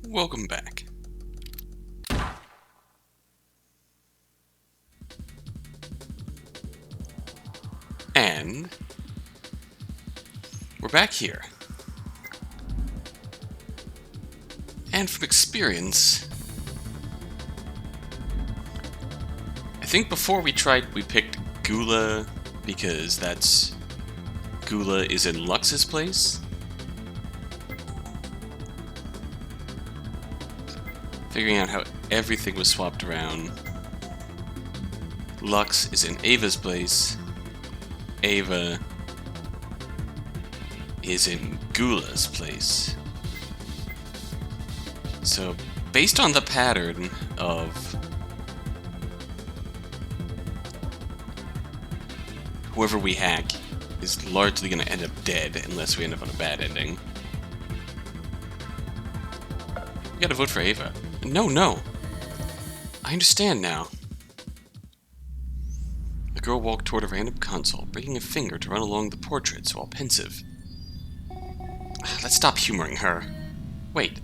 Welcome back. And we're back here. And from experience, I think before we picked Gula because Gula is in Lux's place. Figuring out how everything was swapped around. Lux is in Ava's place. Ava is in Gula's place. So, based on the pattern of whoever we hack is largely going to end up dead unless we end up on a bad ending. We gotta vote for Ava. No. I understand now. The girl walked toward a random console, breaking a finger to run along the portraits while pensive. Let's stop humoring her. Wait.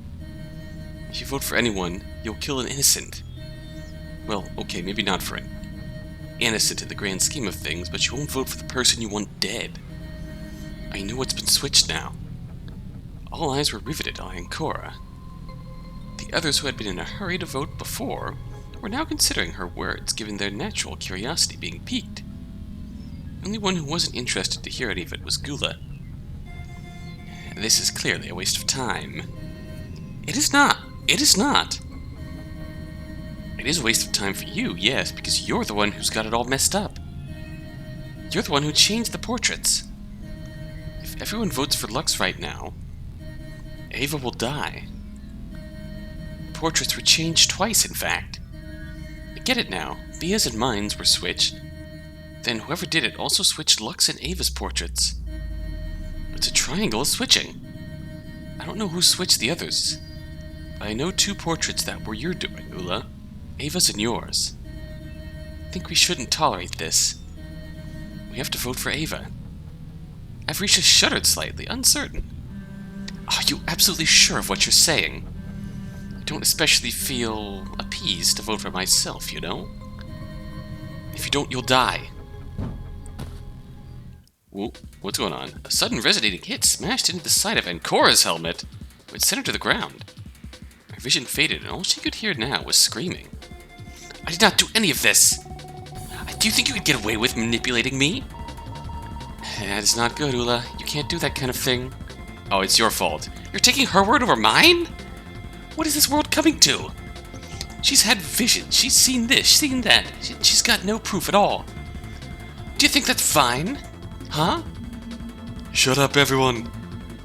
If you vote for anyone, you'll kill an innocent. Well, okay, maybe not for an innocent in the grand scheme of things, but you won't vote for the person you want dead. I know what's been switched now. All eyes were riveted on Cora. The others who had been in a hurry to vote before were now considering her words, given their natural curiosity being piqued. The only one who wasn't interested to hear any of it was Gula. This is clearly a waste of time. It is not. It is not. It is a waste of time for you, yes, because you're the one who's got it all messed up. You're the one who changed the portraits. If everyone votes for Lux right now, Ava will die. Portraits were changed twice, in fact. I get it now. Via's and mine's were switched. Then whoever did it also switched Lux and Ava's portraits. It's a triangle of switching. I don't know who switched the others, but I know two portraits that were your doing, Ula. Ava's and yours. I think we shouldn't tolerate this. We have to vote for Ava. Avrisha shuddered slightly, uncertain. Are you absolutely sure of what you're saying? I don't especially feel appeased to vote for myself, you know? If you don't, you'll die. Whoa, what's going on? A sudden resonating hit smashed into the side of Cora's helmet, which sent her to the ground. Her vision faded, and all she could hear now was screaming. I did not do any of this! Do you think you could get away with manipulating me? That is not good, Ula. You can't do that kind of thing. Oh, it's your fault. You're taking her word over mine? What is this world coming to? She's had vision. She's seen this, seen that. She's got no proof at all. Do you think that's fine? Huh? Shut up, everyone.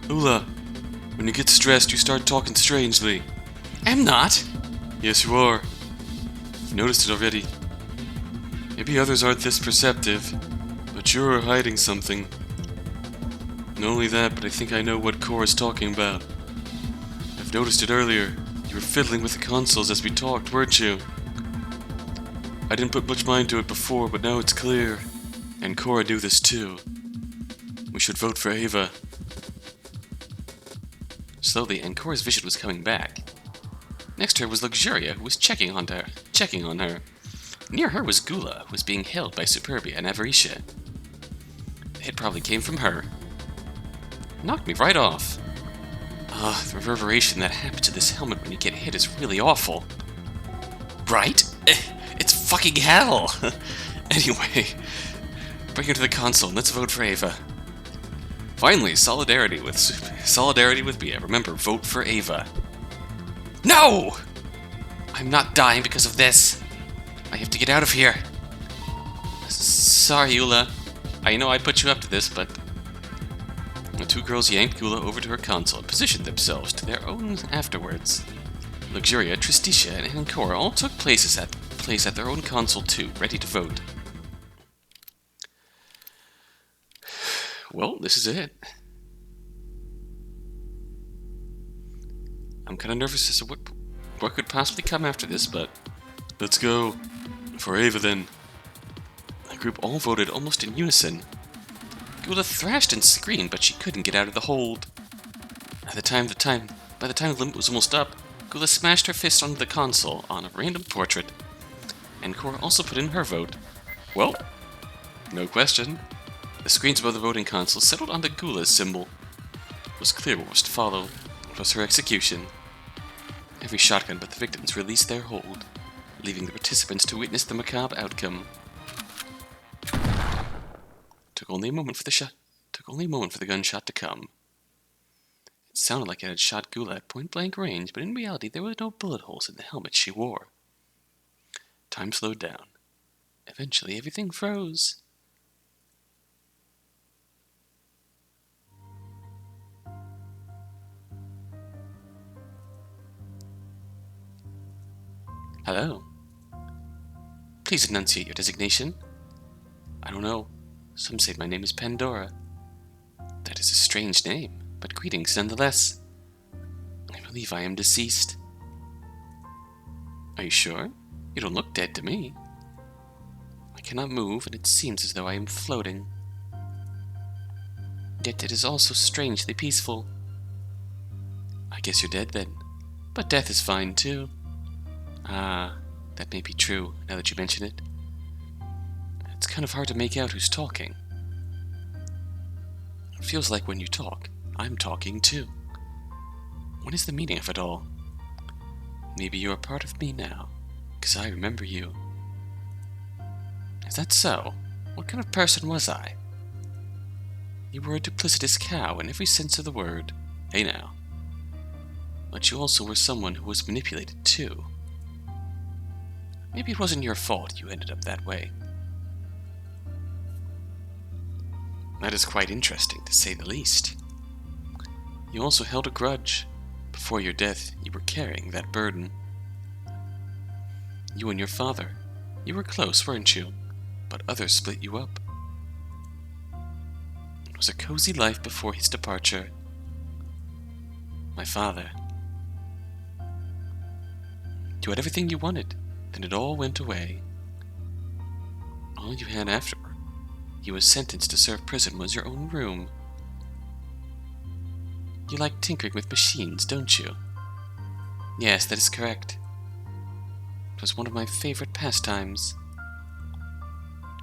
Ula, when you get stressed, you start talking strangely. I'm not. Yes, you are. I've noticed it already. Maybe others aren't this perceptive, but you're hiding something. Not only that, but I think I know what Cora's talking about. I've noticed it earlier. You were fiddling with the consoles as we talked, weren't you? I didn't put much mind to it before, but now it's clear. And Cora knew this too. We should vote for Ava. Slowly, Cora's vision was coming back. Next to her was Luxuria, who was checking on her. Near her was Gula, who was being held by Superbia and Avrisha. The hit probably came from her. Knocked me right off. The reverberation that happens to this helmet when you get hit is really awful. Right? It's fucking hell! Anyway, bring her to the console and let's vote for Ava. Finally, solidarity with Bia. Remember, vote for Ava. No! I'm not dying because of this. I have to get out of here. Sorry, Ula. I know I put you up to this, but... The two girls yanked Gula over to her console and positioned themselves to their own afterwards. Luxuria, Tristitia, and Cora all took place at their own console too, ready to vote. Well, this is it. I'm kind of nervous as to what could possibly come after this, but... Let's go. For Ava, then. The group all voted almost in unison. Gula thrashed and screamed, but she couldn't get out of the hold. By the time the limit was almost up, Gula smashed her fist onto the console on a random portrait, and Cora also put in her vote. Well, no question. The screens above the voting console settled on the Gula's symbol. It was clear what was to follow. It was her execution. Every shotgun but the victims released their hold, leaving the participants to witness the macabre outcome. Took only a moment for the gunshot to come. It sounded like it had shot Gula at point-blank range, but in reality there were no bullet holes in the helmet she wore. Time slowed down. Eventually everything froze. Hello. Please enunciate your designation. I don't know. Some say my name is Pandora. That is a strange name, but greetings nonetheless. I believe I am deceased. Are you sure? You don't look dead to me. I cannot move, and it seems as though I am floating. Yet it is also strangely peaceful. I guess you're dead then, but death is fine too. Ah, that may be true, now that you mention it. It's kind of hard to make out who's talking. It feels like when you talk, I'm talking too. What is the meaning of it all? Maybe you're a part of me now, 'cause I remember you. Is that so? What kind of person was I? You were a duplicitous cow in every sense of the word. Hey now. But you also were someone who was manipulated too. Maybe it wasn't your fault you ended up that way. That is quite interesting, to say the least. You also held a grudge. Before your death, you were carrying that burden. You and your father, you were close, weren't you? But others split you up. It was a cozy life before his departure. My father. You had everything you wanted, then it all went away. All you had afterward, he was sentenced to serve prison, was your own room. You like tinkering with machines, don't you? Yes, that is correct. It was one of my favorite pastimes.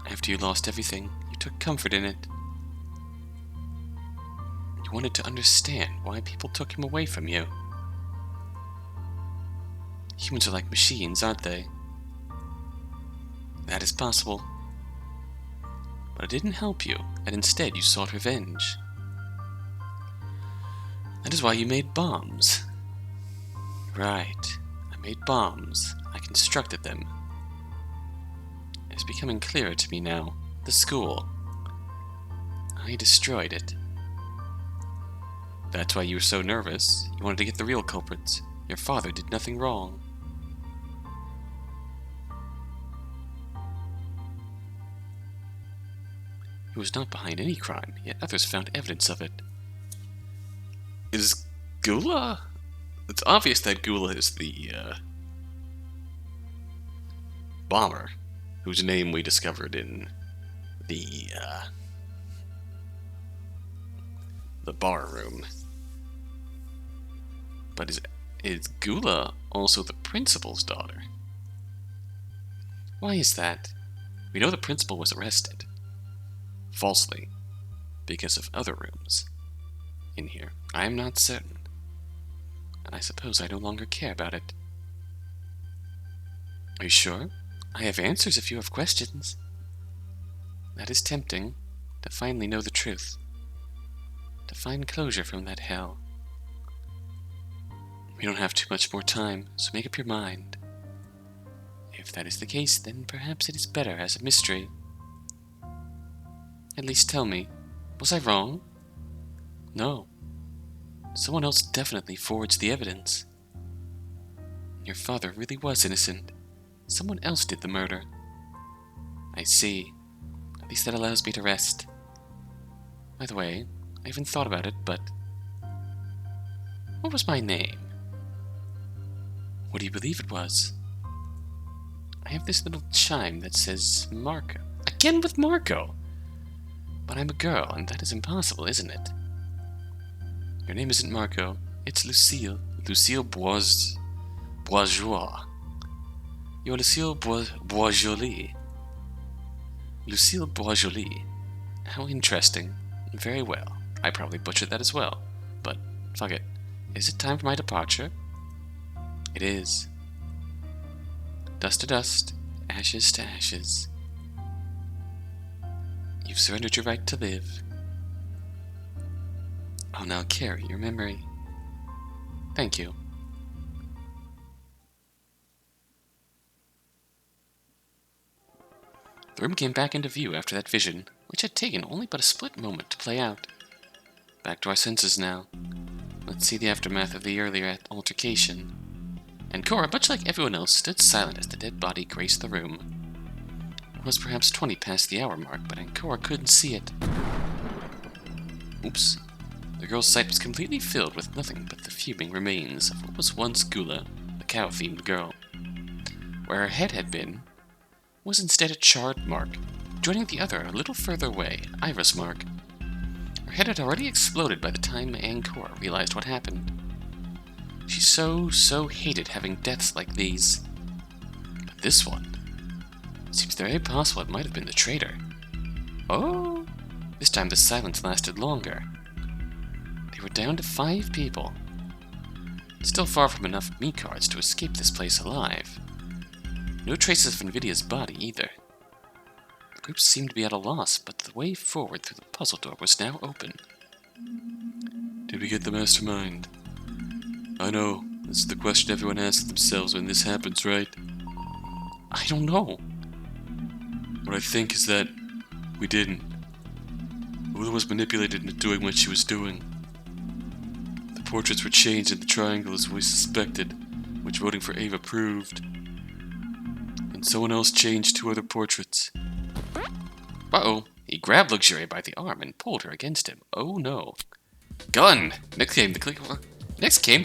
After you lost everything, you took comfort in it. You wanted to understand why people took him away from you. Humans are like machines, aren't they? That is possible. But it didn't help you, and instead you sought revenge. That is why you made bombs. Right. I made bombs. I constructed them. It is becoming clearer to me now. The school. I destroyed it. That's why you were so nervous. You wanted to get the real culprits. Your father did nothing wrong. He was not behind any crime, yet others found evidence of it. Is Gula? It's obvious that Gula is the, bomber, whose name we discovered in the bar room. But is Gula also the principal's daughter? Why is that? We know the principal was arrested. Falsely. Because of other rooms. In here. I am not certain. And I suppose I no longer care about it. Are you sure? I have answers if you have questions. That is tempting, to finally know the truth. To find closure from that hell. We don't have too much more time, so make up your mind. If that is the case, then perhaps it is better as a mystery. At least tell me, was I wrong? No. Someone else definitely forged the evidence. Your father really was innocent. Someone else did the murder. I see. At least that allows me to rest. By the way, I haven't thought about it, but... what was my name? What do you believe it was? I have this little chime that says Marco. Again with Marco! But I'm a girl, and that is impossible, isn't it? Your name isn't Marco, it's Lucille. Lucille Bois... Bourgeois. You're Lucille Boisjoli. Lucille Boisjoli. How interesting. Very well. I probably butchered that as well. But, fuck it. Is it time for my departure? It is. Dust to dust. Ashes to ashes. You've surrendered your right to live. I'll now carry your memory. Thank you. The room came back into view after that vision, which had taken only but a split moment to play out. Back to our senses now. Let's see the aftermath of the earlier altercation. And Cora, much like everyone else, stood silent as the dead body graced the room. It was perhaps 20 past the hour mark, but Cora couldn't see it. Oops. The girl's sight was completely filled with nothing but the fuming remains of what was once Gula, the cow-themed girl. Where her head had been was instead a charred mark, joining the other a little further away, Ira's mark. Her head had already exploded by the time Cora realized what happened. She so hated having deaths like these. But this one, it seems very possible it might have been the traitor. Oh, this time the silence lasted longer. They were down to 5 people. Still far from enough me cards to escape this place alive. No traces of Nvidia's body either. The group seemed to be at a loss, but the way forward through the puzzle door was now open. Did we get the mastermind? I know, this is the question everyone asks themselves when this happens, right? I don't know. What I think is that we didn't. Ula was manipulated into doing what she was doing. The portraits were changed in the triangle as we suspected, which voting for Ava proved. And someone else changed 2 other portraits. Uh-oh. He grabbed Luxuria by the arm and pulled her against him. Oh no. Gun! Next came the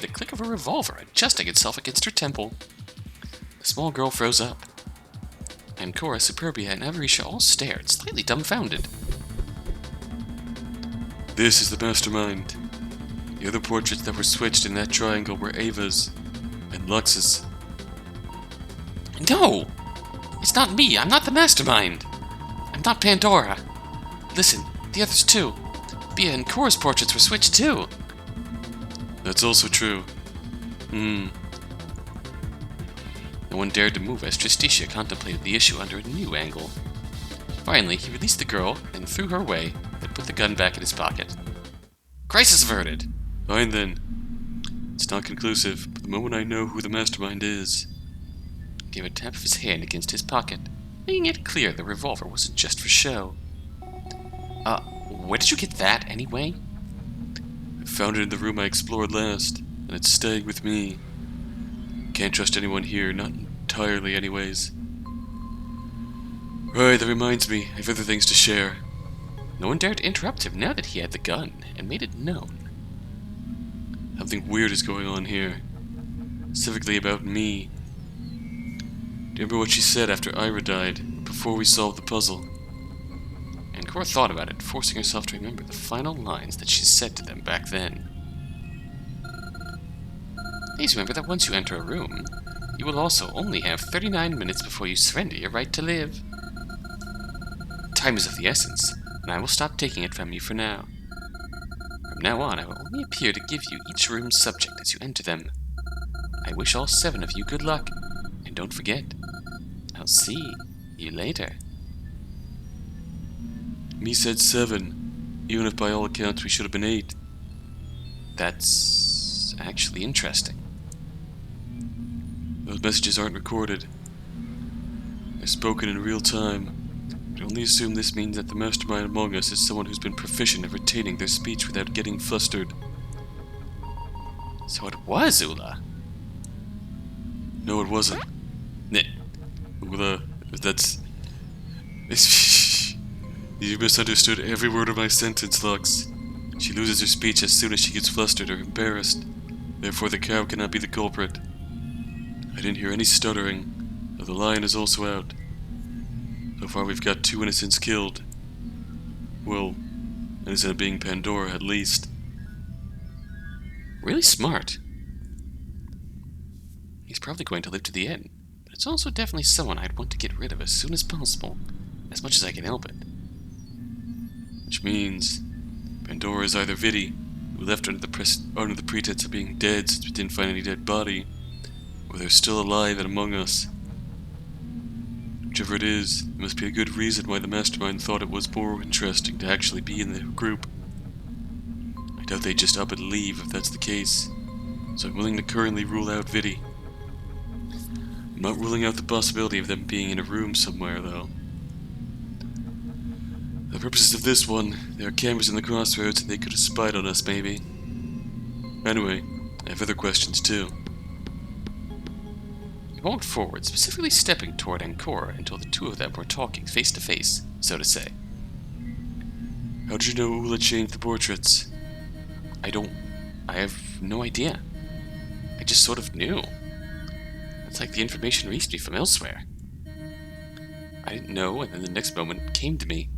click of a revolver adjusting itself against her temple. The small girl froze up. And Cora, Superbia, and Avarisha all stared, slightly dumbfounded. This is the mastermind. The other portraits that were switched in that triangle were Ava's and Lux's. No! It's not me! I'm not the mastermind! I'm not Pandora! Listen, the others too. Bia and Cora's portraits were switched too. That's also true. No one dared to move as Tristitia contemplated the issue under a new angle. Finally, he released the girl and threw her away, then put the gun back in his pocket. Crisis averted! Fine then. It's not conclusive, but the moment I know who the mastermind is... He gave a tap of his hand against his pocket, making it clear the revolver wasn't just for show. Where did you get that, anyway? I found it in the room I explored last, and it's staying with me. Can't trust anyone here, not entirely anyways. Right, that reminds me, I have other things to share. No one dared to interrupt him now that he had the gun, and made it known. Something weird is going on here. Specifically about me. Do you remember what she said after Ira died, before we solved the puzzle? And Cora thought about it, forcing herself to remember the final lines that she said to them back then. Please remember that once you enter a room, you will also only have 39 minutes before you surrender your right to live. Time is of the essence, and I will stop taking it from you for now. From now on, I will only appear to give you each room's subject as you enter them. I wish all 7 of you good luck, and don't forget, I'll see you later. Me said 7, even if by all accounts we should have been 8. That's actually interesting. Those messages aren't recorded. They're spoken in real time. I only assume this means that the mastermind among us is someone who's been proficient at retaining their speech without getting flustered. So it was Ula. No, it wasn't. Ula, that's... You misunderstood every word of my sentence, Lux. She loses her speech as soon as she gets flustered or embarrassed. Therefore the cow cannot be the culprit. I didn't hear any stuttering, though the lion is also out. So far we've got 2 innocents killed. Well, innocent being Pandora, at least. Really smart. He's probably going to live to the end, but it's also definitely someone I'd want to get rid of as soon as possible, as much as I can help it. Which means Pandora is either Vidi, who left under the pretense of being dead since we didn't find any dead body, or they're still alive and among us. Whichever it is, there must be a good reason why the mastermind thought it was more interesting to actually be in the group. I doubt they'd just up and leave if that's the case, so I'm willing to currently rule out Vidi. I'm not ruling out the possibility of them being in a room somewhere, though. For the purposes of this one, there are cameras in the crossroads and they could have spied on us, maybe. Anyway, I have other questions too. He walked forward, specifically stepping toward Cora until the two of them were talking face to face, so to say. How did you know Ula changed the portraits? I have no idea. I just sort of knew. It's like the information reached me from elsewhere. I didn't know, and then the next moment it came to me.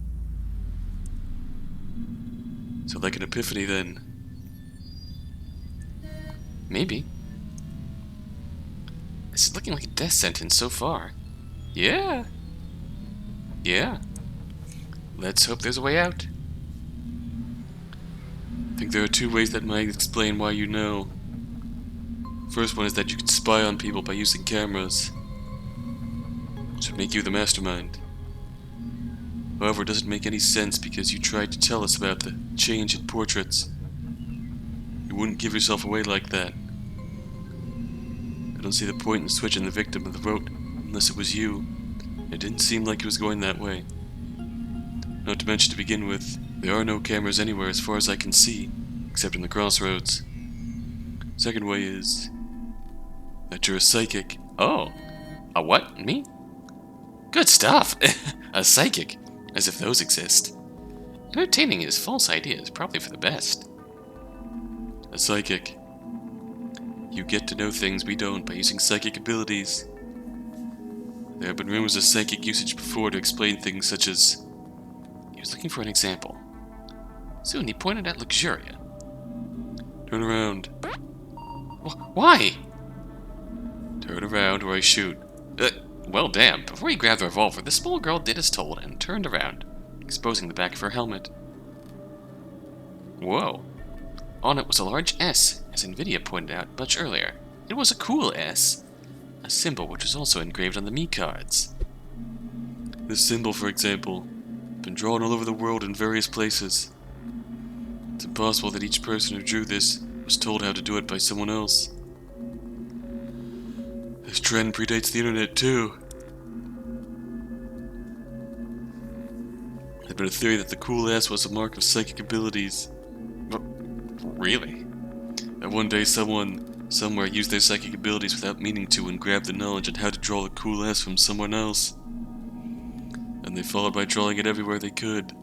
So like an epiphany then? Maybe. This is looking like a death sentence so far. Yeah. Let's hope there's a way out. I think there are two ways that might explain why you know. First one is that you can spy on people by using cameras, which would make you the mastermind. However, it doesn't make any sense because you tried to tell us about the change in portraits. You wouldn't give yourself away like that. I don't see the point in switching the victim of the vote unless it was you. It didn't seem like it was going that way. Not to mention, to begin with, there are no cameras anywhere as far as I can see, except in the crossroads. Second way is that you're a psychic. Oh. A what? Me? Good stuff. A psychic. As if those exist. Entertaining his false ideas, probably for the best. A psychic. You get to know things we don't by using psychic abilities. There have been rumors of psychic usage before to explain things such as... He was looking for an example. Soon he pointed at Luxuria. Turn around. Why? Turn around or I shoot. Well, damn. Before he grabbed the revolver, the small girl did as told and turned around, exposing the back of her helmet. Whoa. On it was a large S, as Nvidia pointed out much earlier. It was a cool S, a symbol which was also engraved on the Mi cards. This symbol, for example, has been drawn all over the world in various places. It's impossible that each person who drew this was told how to do it by someone else. This trend predates the internet, too. There'd been a theory that the cool S was a mark of psychic abilities. Really? That one day someone, somewhere, used their psychic abilities without meaning to and grabbed the knowledge on how to draw the cool S from someone else. And they followed by drawing it everywhere they could.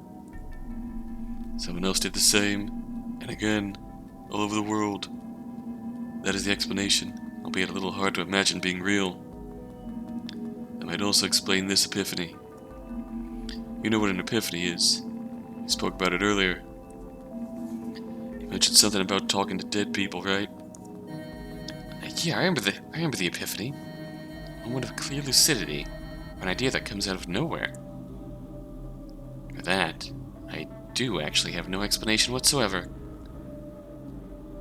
Someone else did the same, and again, all over the world. That is the explanation, albeit a little hard to imagine being real. That might also explain this epiphany. You know what an epiphany is. You spoke about it earlier. You mentioned something about talking to dead people, right? Yeah, I remember the epiphany. A moment of clear lucidity, an idea that comes out of nowhere. For that, I do actually have no explanation whatsoever.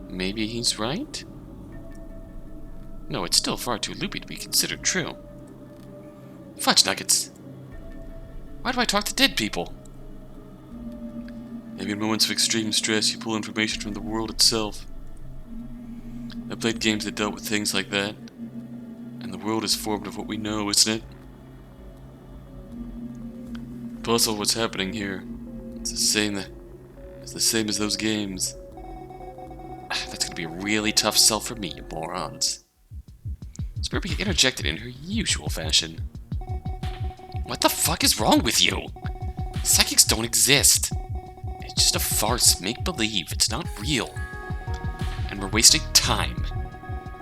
Maybe he's right? No, it's still far too loopy to be considered true. Fudge nuggets. Why do I talk to dead people? Maybe in moments of extreme stress you pull information from the world itself. I played games that dealt with things like that. And the world is formed of what we know, isn't it? Plus, what's happening here, it's the same as those games. That's gonna be a really tough sell for me, you morons. Spurby interjected in her usual fashion. What the fuck is wrong with you? Psychics don't exist. It's just a farce, make-believe. It's not real. And we're wasting time.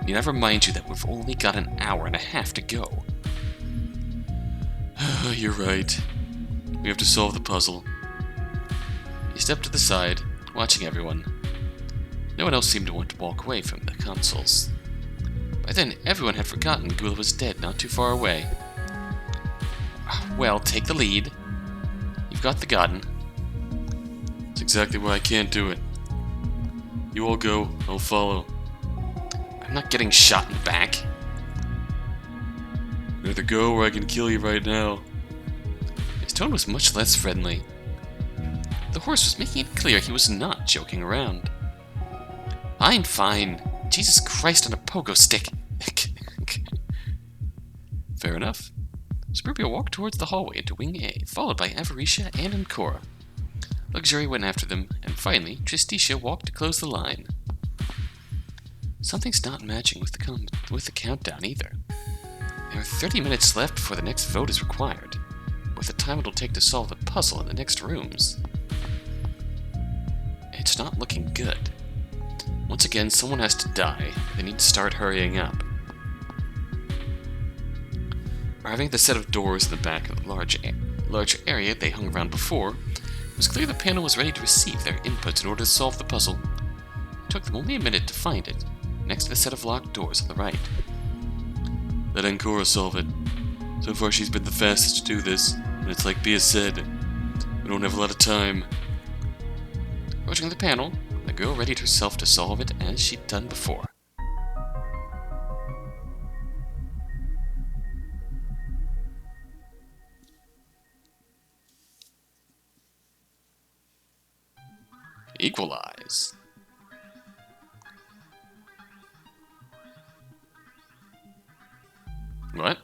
Need I remind you that we've only got an hour and a half to go? You're right. We have to solve the puzzle. He stepped to the side, watching everyone. No one else seemed to want to walk away from the consoles. By the then everyone had forgotten Gula was dead not too far away. Well, take the lead. You've got the gun. That's exactly why I can't do it. You all go, I'll follow. I'm not getting shot in the back. Either go or I can kill you right now. His tone was much less friendly. The horse was making it clear he was not joking around. I'm fine. Jesus Christ on a pogo stick. Fair enough. Suburbia walked towards the hallway into Wing A, followed by Avarisha and Cora. Luxury went after them, and finally, Tristitia walked to close the line. Something's not matching with the countdown either. There are 30 minutes left before the next vote is required, with the time it'll take to solve the puzzle in the next rooms. It's not looking good. Once again, someone has to die. They need to start hurrying up. Arriving at the set of doors in the back of the large area they hung around before, it was clear the panel was ready to receive their inputs in order to solve the puzzle. It took them only a minute to find it, next to the set of locked doors on the right. Let Cora solve it. So far she's been the fastest to do this, and it's like Bia said, we don't have a lot of time. Approaching the panel, the girl readied herself to solve it as she'd done before. Equalize. What?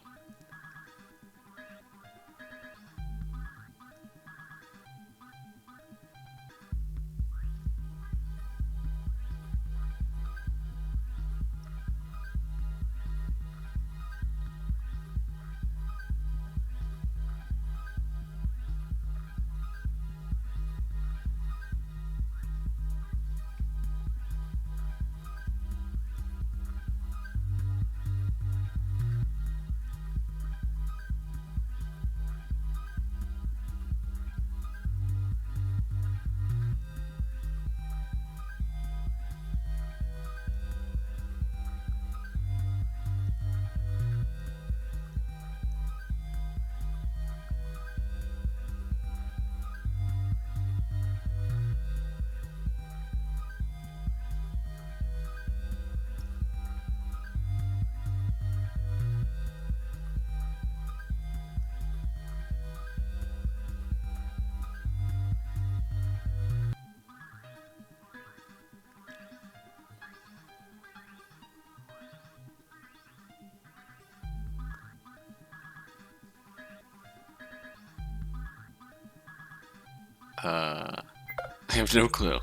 I have no clue.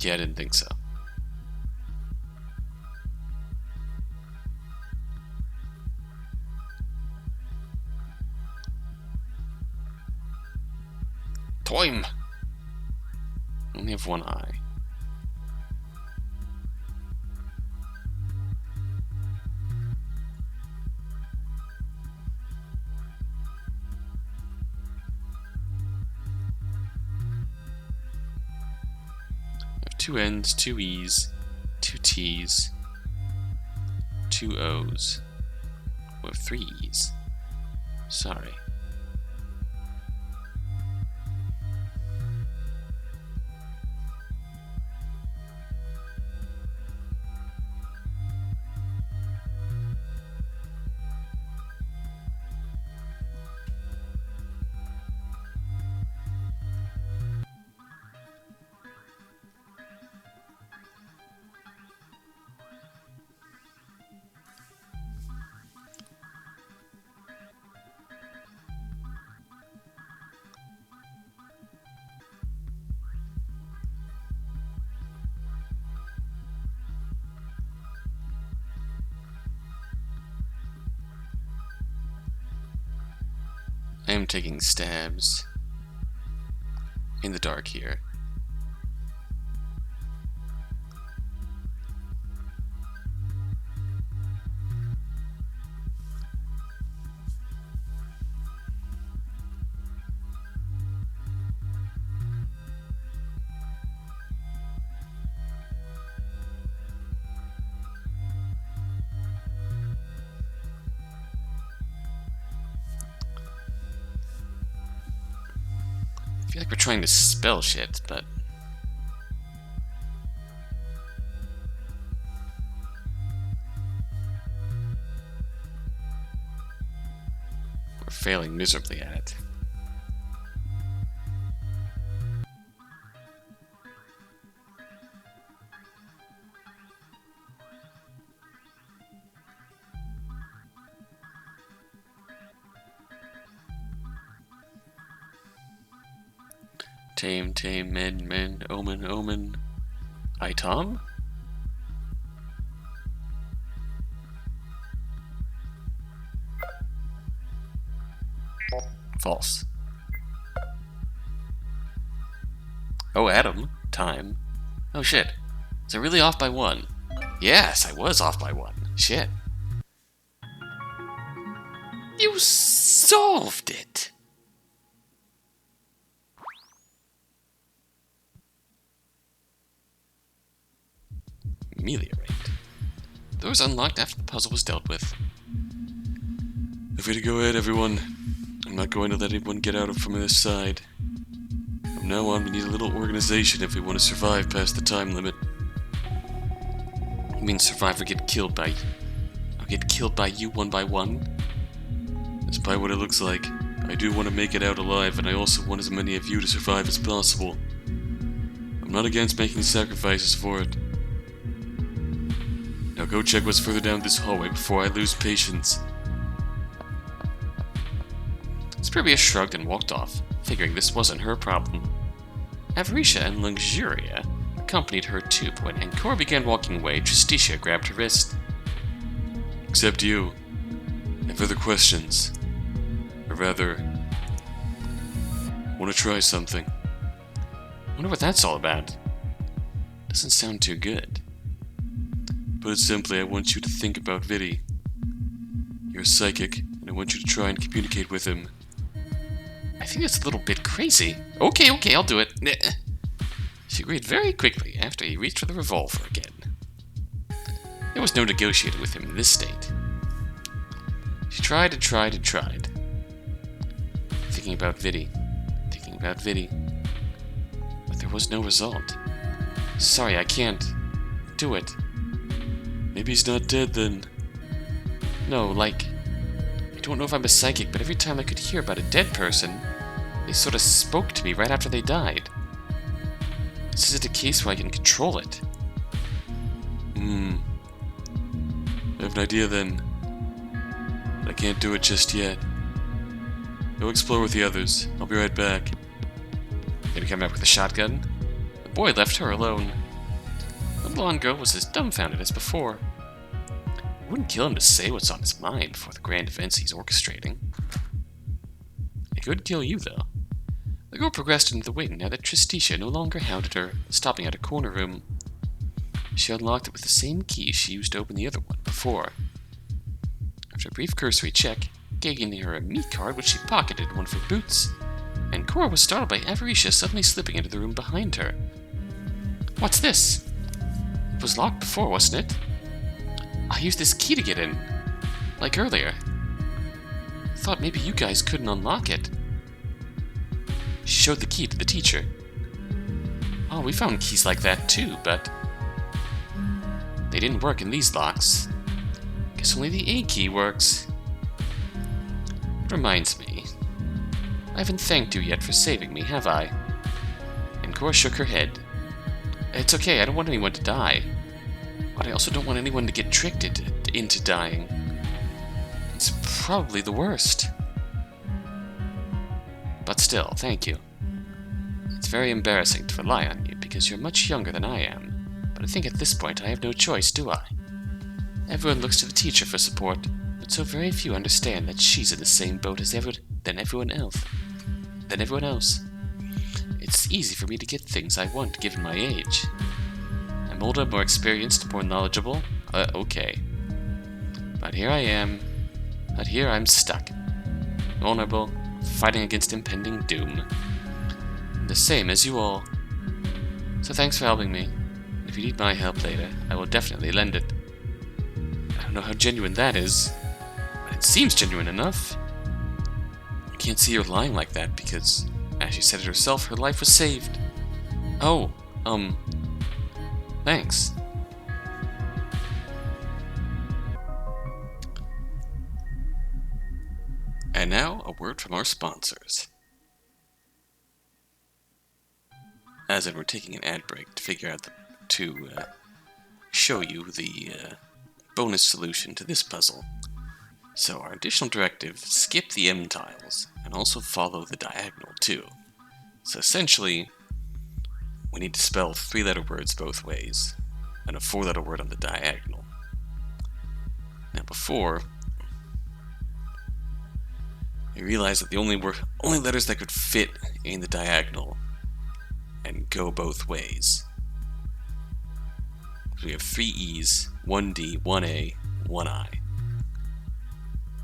Yeah, I didn't think so. Time! I only have one eye. Two N's, two E's, two T's, two O's. We have three E's. Sorry. I am taking stabs in the dark here. I feel like we're trying to spell shit, but... we're failing miserably at it. Tame, tame, men, men, omen, omen. Item? False. Oh, Adam. Time. Oh, shit. Was I really off by one? Yes, I was off by one. Shit. You solved it! Ameliorate. Doors unlocked after the puzzle was dealt with. Feel free to go ahead, everyone. I'm not going to let anyone get out from this side. From now on, we need a little organization if we want to survive past the time limit. You mean survive or get killed by... I'll get killed by you one by one? That's probably what it looks like. I do want to make it out alive, and I also want as many of you to survive as possible. I'm not against making sacrifices for it. Now go check what's further down this hallway before I lose patience. Superbia shrugged and walked off, figuring this wasn't her problem. Avarisha and Luxuria accompanied her too, but when Cora began walking away, Justicia grabbed her wrist. Except you. Have further questions. Or rather, want to try something. Wonder what that's all about. Doesn't sound too good. Put it simply, I want you to think about Vidi. You're a psychic, and I want you to try and communicate with him. I think it's a little bit crazy. Okay, I'll do it. She agreed very quickly after he reached for the revolver again. There was no negotiating with him in this state. She tried and tried and tried. Thinking about Vidi. But there was no result. Sorry, I can't do it. Maybe he's not dead then. No, like... I don't know if I'm a psychic, but every time I could hear about a dead person, they sort of spoke to me right after they died. This isn't a case where I can control it. I have an idea then. But I can't do it just yet. Go explore with the others. I'll be right back. Gonna come back with a shotgun? The boy left her alone. The blonde girl was as dumbfounded as before. It wouldn't kill him to say what's on his mind for the grand events he's orchestrating. It could kill you, though. The girl progressed into the wing now that Tristitia no longer hounded her, stopping at a corner room. She unlocked it with the same key she used to open the other one before. After a brief cursory check, giving her a meat card which she pocketed in one of her boots, and Cora was startled by Avarisha suddenly slipping into the room behind her. What's this? It was locked before, wasn't it? I used this key to get in, like earlier. Thought maybe you guys couldn't unlock it. She showed the key to the teacher. Oh, we found keys like that too, but they didn't work in these locks. Guess only the A key works. It reminds me. I haven't thanked you yet for saving me, have I? And Cora shook her head. It's okay, I don't want anyone to die. But I also don't want anyone to get tricked into dying. It's probably the worst. But still, thank you. It's very embarrassing to rely on you because you're much younger than I am. But I think at this point I have no choice, do I? Everyone looks to the teacher for support, but so very few understand that she's in the same boat as everyone else. It's easy for me to get things I want given my age. I'm older, more experienced, more knowledgeable. Okay. But here I am. But here I'm stuck. Vulnerable, fighting against impending doom. The same as you all. So thanks for helping me. If you need my help later, I will definitely lend it. I don't know how genuine that is, but it seems genuine enough. I can't see her lying like that because As she said it herself, her life was saved. Oh, thanks. And now, a word from our sponsors. As in, we're taking an ad break to figure out to show you the bonus solution to this puzzle. So our additional directive, skip the M tiles, and also follow the diagonal too. So essentially, we need to spell 3-letter words both ways, and a 4-letter word on the diagonal. Now before, we realized that the only letters that could fit in the diagonal and go both ways. We have 3 E's, 1 D, 1 A, 1 I.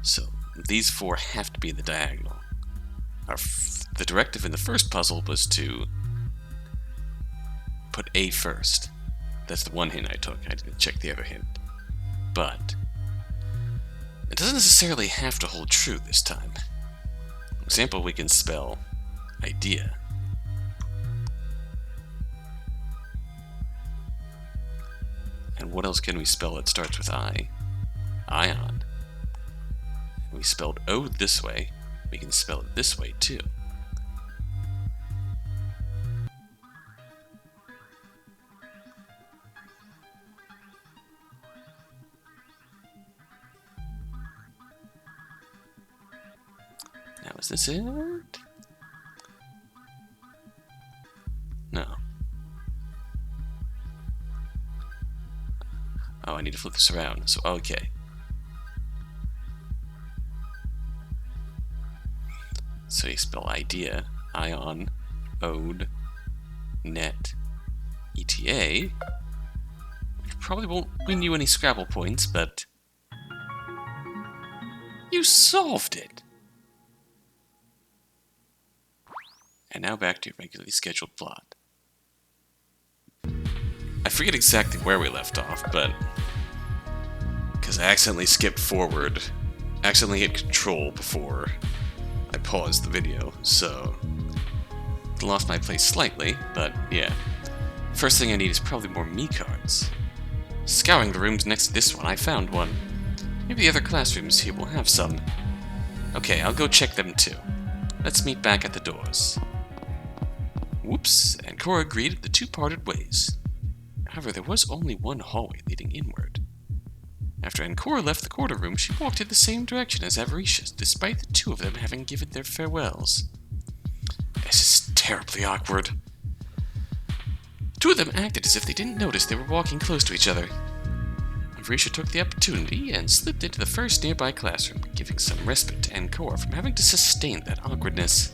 So these 4 have to be in the diagonal. The directive in the first puzzle was to put A first. That's the one hint I took. I didn't check the other hint. But it doesn't necessarily have to hold true this time. For example, we can spell idea. And what else can we spell that starts with I? Ion. We spelled O this way. We can spell it this way too. Now, is this it? No. Oh, I need to flip this around. So, okay. So you spell idea, ion, ode, net, ETA, which probably won't win you any Scrabble points, but you solved it! And now back to your regularly scheduled plot. I forget exactly where we left off, but because I accidentally skipped forward, accidentally hit control before I paused the video, so I lost my place slightly, but yeah. First thing I need is probably more me cards. Scouring the rooms next to this one, I found one. Maybe the other classrooms here will have some. Okay, I'll go check them too. Let's meet back at the doors. Whoops, and Cora agreed, the 2 parted ways. However, there was only one hallway leading inward. After Cora left the corner room, she walked in the same direction as Avaricious, despite the 2 of them having given their farewells. This is terribly awkward. 2 of them acted as if they didn't notice they were walking close to each other. Avaricious took the opportunity and slipped into the first nearby classroom, giving some respite to Cora from having to sustain that awkwardness.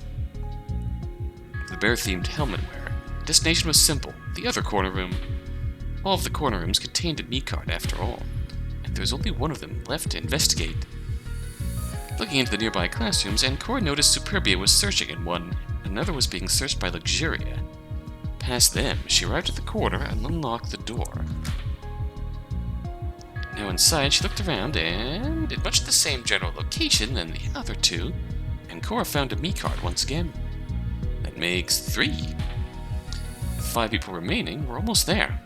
The bear-themed helmet wearer. The destination was simple, the other corner room. All of the corner rooms contained a me card after all. There was only one of them left to investigate. Looking into the nearby classrooms, Cora noticed Superbia was searching in one, and another was being searched by Luxuria. Past them, she arrived at the corner and unlocked the door. Now inside, she looked around, and in much the same general location than the other 2, Cora found a me card once again. That makes 3. With 5 people remaining, we're almost there.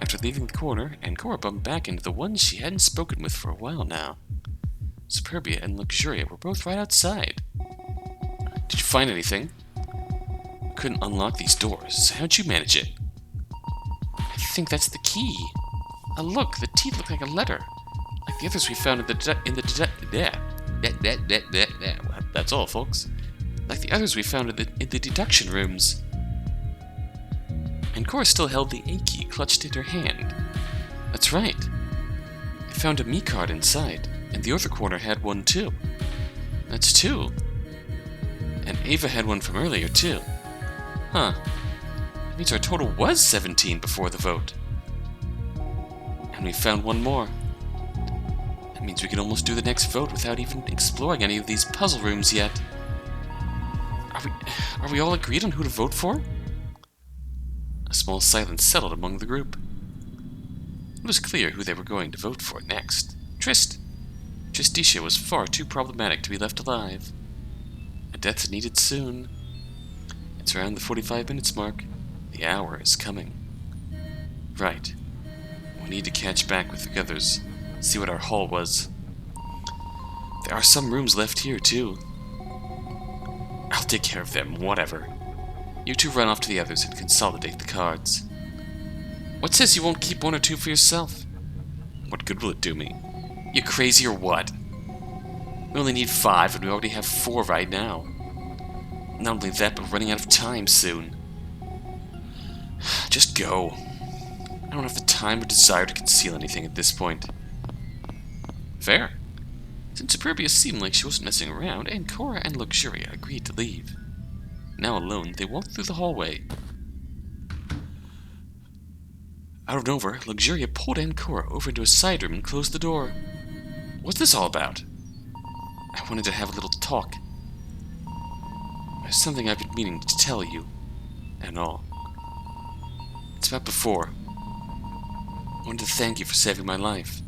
After leaving the corner, Cora bumped back into the ones she hadn't spoken with for a while now. Superbia and Luxuria were both right outside. Did you find anything? I couldn't unlock these doors, so how'd you manage it? I think that's the key. Look, the teeth look like a letter, like the others we found that's all, folks. Like the others we found in the deduction rooms. Cora still held the A key clutched in her hand. That's right. I found a me card inside, and the other corner had one too. That's 2. And Ava had one from earlier too. Huh. That means our total was 17 before the vote. And we found one more. That means we can almost do the next vote without even exploring any of these puzzle rooms yet. Are we all agreed on who to vote for? A small silence settled among the group. It was clear who they were going to vote for next. Tristitia was far too problematic to be left alive. A death's needed soon. It's around the 45 minutes mark. The hour is coming. Right. We need to catch back with the others. See what our haul was. There are some rooms left here, too. I'll take care of them, whatever. You two run off to the others and consolidate the cards. What says you won't keep one or two for yourself? What good will it do me? You crazy or what? We only need 5 and we already have 4 right now. Not only that, but we're running out of time soon. Just go. I don't have the time or desire to conceal anything at this point. Fair. Since Superbia seemed like she wasn't messing around, and Cora and Luxuria agreed to leave. Now alone, they walked through the hallway. Out of nowhere, Luxuria pulled Cora over into a side room and closed the door. What's this all about? I wanted to have a little talk. There's something I've been meaning to tell you, and all. It's about before. I wanted to thank you for saving my life.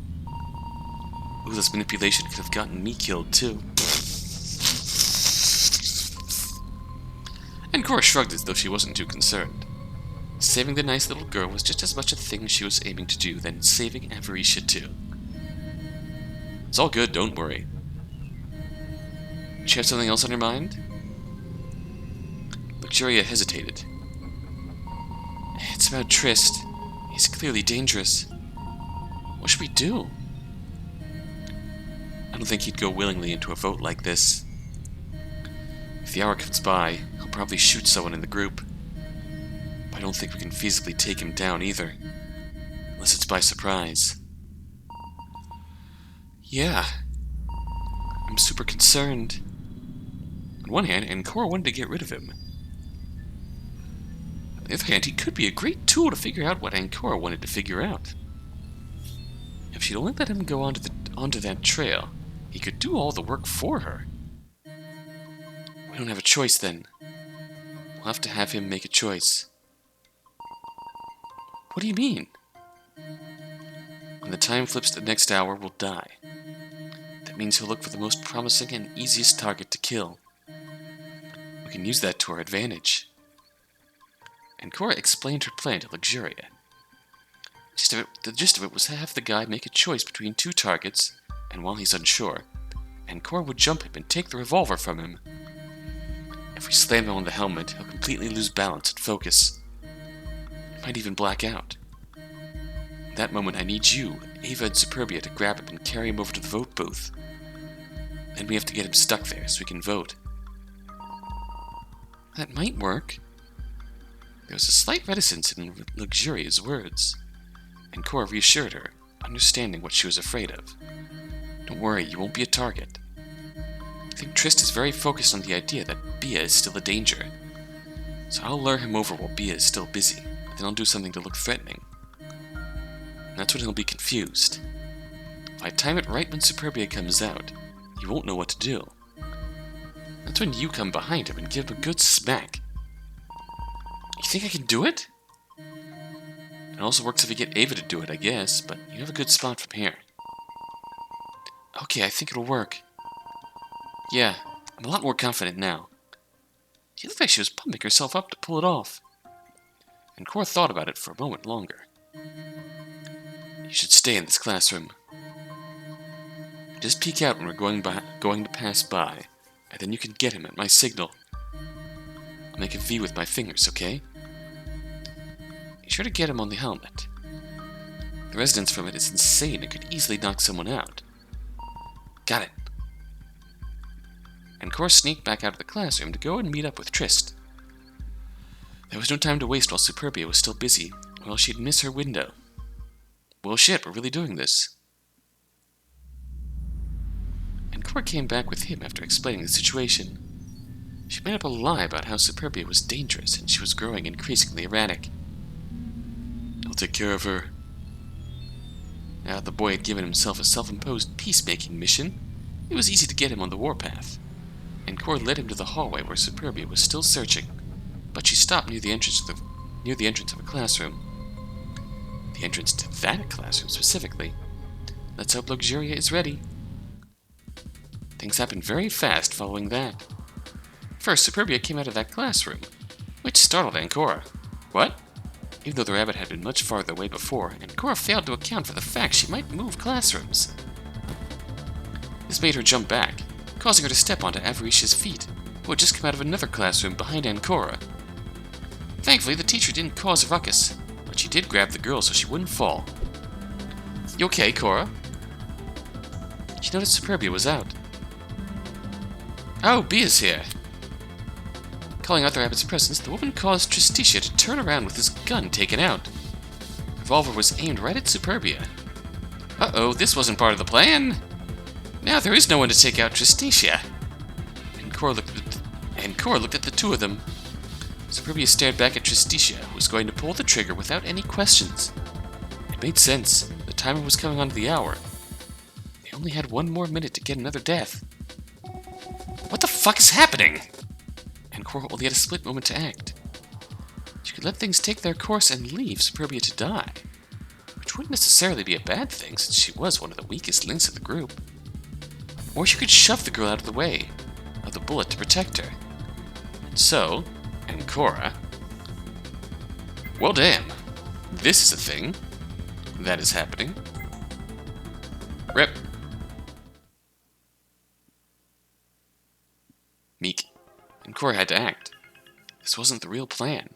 Ruthless manipulation could have gotten me killed, too. And Cora shrugged as though she wasn't too concerned. Saving the nice little girl was just as much a thing she was aiming to do than saving Avarisha, too. It's all good, don't worry. Do you have something else on your mind? Luxuria hesitated. It's about Trist. He's clearly dangerous. What should we do? I don't think he'd go willingly into a vote like this. If the hour comes by, he'll probably shoot someone in the group. But I don't think we can feasibly take him down either. Unless it's by surprise. Yeah. I'm super concerned. On one hand, Cora wanted to get rid of him. On the other hand, he could be a great tool to figure out what Cora wanted to figure out. If she'd only let him go onto that trail, he could do all the work for her. We don't have a choice then. We'll have to have him make a choice. What do you mean? When the time flips to the next hour, we'll die. That means he'll look for the most promising and easiest target to kill. We can use that to our advantage. And Cora explained her plan to Luxuria. The gist of it was to have the guy make a choice between 2 targets, and while he's unsure, Cora would jump him and take the revolver from him. If we slam him on the helmet, he'll completely lose balance and focus. He might even black out. At that moment, I need you, Ava and Superbia, to grab him and carry him over to the vote booth. Then we have to get him stuck there so we can vote. That might work. There was a slight reticence in Luxuria's words, and Cora reassured her, understanding what she was afraid of. Don't worry, you won't be a target. I think Trist is very focused on the idea that Bia is still a danger. So I'll lure him over while Bia is still busy, then I'll do something to look threatening. And that's when he'll be confused. If I time it right when Superbia comes out, he won't know what to do. That's when you come behind him and give him a good smack. You think I can do it? It also works if you get Ava to do it, I guess, but you have a good spot from here. Okay, I think it'll work. Yeah, I'm a lot more confident now. She looked like she was pumping herself up to pull it off. And Cora thought about it for a moment longer. You should stay in this classroom. Just peek out when we're going to pass by, and then you can get him at my signal. I'll make a V with my fingers, okay? Be sure to get him on the helmet. The resonance from it is insane and could easily knock someone out. Got it. And Cora sneaked back out of the classroom to go and meet up with Trist. There was no time to waste while Superbia was still busy, or else she'd miss her window. Well, shit, we're really doing this. And Cora came back with him after explaining the situation. She made up a lie about how Superbia was dangerous and she was growing increasingly erratic. I'll take care of her. Now that the boy had given himself a self-imposed peacemaking mission, it was easy to get him on the warpath. And Cora led him to the hallway where Superbia was still searching, but she stopped near the entrance of a classroom. The entrance to that classroom specifically. Let's hope Luxuria is ready. Things happened very fast following that. First, Superbia came out of that classroom, which startled Cora. What? Even though the rabbit had been much farther away before, Cora failed to account for the fact she might move classrooms. This made her jump back, causing her to step onto Avarisha's feet, who had just come out of another classroom behind Cora. Thankfully, the teacher didn't cause a ruckus, but she did grab the girl so she wouldn't fall. You okay, Cora? She noticed Superbia was out. Oh, Bia's here. Calling out the rabbit's presence, the woman caused Tristitia to turn around with his gun taken out. The revolver was aimed right at Superbia. Uh-oh, this wasn't part of the plan. Now there is no one to take out Tristitia. Cora looked at the two of them. Superbia stared back at Tristitia, who was going to pull the trigger without any questions. It made sense. The timer was coming on to the hour. They only had 1 more minute to get another death. What the fuck is happening? Cora only had a split moment to act. She could let things take their course and leave Superbia to die, which wouldn't necessarily be a bad thing since she was one of the weakest links of the group. Or she could shove the girl out of the way of the bullet to protect her. And so, Cora... Well, damn. This is a thing. That is happening. Rip. Meek. Cora had to act. This wasn't the real plan.